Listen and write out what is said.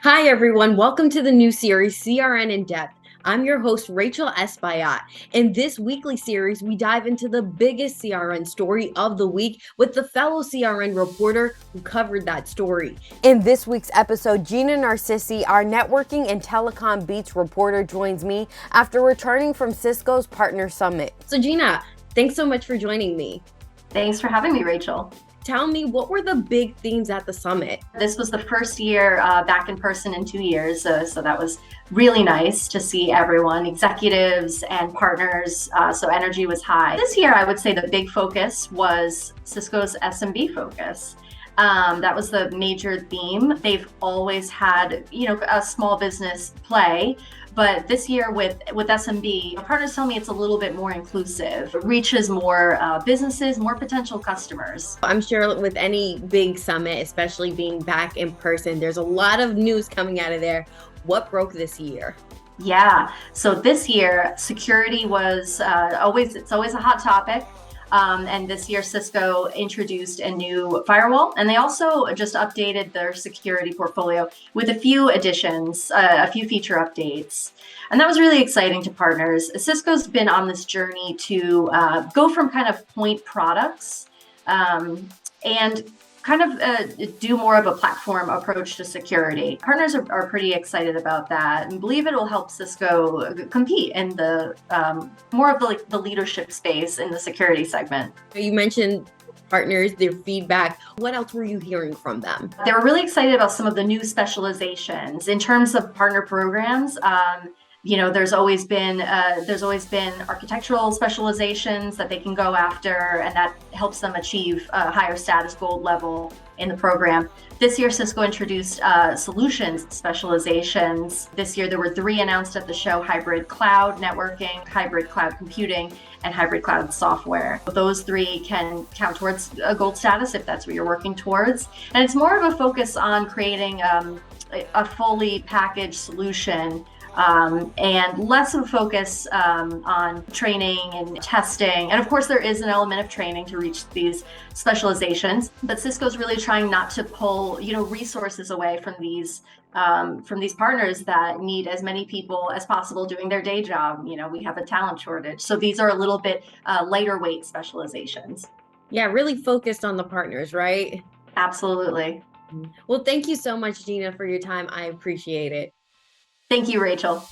Hi, everyone. Welcome to the new series, CRN In Depth. I'm your host, Rachel S. Bayat. In this weekly series, we dive into the biggest CRN story of the week with the fellow CRN reporter who covered that story. In this week's episode, Gina Narcisi, our networking and telecom beats reporter, joins me after returning from Cisco's Partner Summit. So, Gina, thanks so much for joining me. Thanks for having me, Rachel. Tell me, what were the big themes at the summit? This was the first year back in person in 2 years, so that was really nice to see everyone, executives and partners, so energy was high. This year, I would say the big focus was Cisco's SMB focus. That was the major theme. They've always had, a small business play, but this year with SMB, partners tell me it's a little bit more inclusive, reaches more businesses, more potential customers. I'm sure with any big summit, especially being back in person, there's a lot of news coming out of there. What broke this year? Yeah, so this year, security was it's always a hot topic. And this year, Cisco introduced a new firewall, and they also just updated their security portfolio with a few additions, a few feature updates. And that was really exciting to partners. Cisco's been on this journey to go from kind of point products and kind of do more of a platform approach to security. Partners are pretty excited about that and believe it will help Cisco compete in the more of the leadership space in the security segment. You mentioned partners, their feedback. What else were you hearing from them? They were really excited about some of the new specializations in terms of partner programs. There's always been architectural specializations that they can go after, and that helps them achieve a higher status gold level in the program. This year, Cisco introduced solutions specializations. This year, there were 3 announced at the show: hybrid cloud networking, hybrid cloud computing, and hybrid cloud software. Those 3 can count towards a gold status if that's what you're working towards. And it's more of a focus on creating a fully packaged solution, and less of a focus on training and testing. And of course, there is an element of training to reach these specializations, but Cisco's really trying not to pull, resources away from these partners that need as many people as possible doing their day job. We have a talent shortage. So these are a little bit lighter weight specializations. Yeah, really focused on the partners, right? Absolutely. Well, thank you so much, Gina, for your time. I appreciate it. Thank you, Rachel.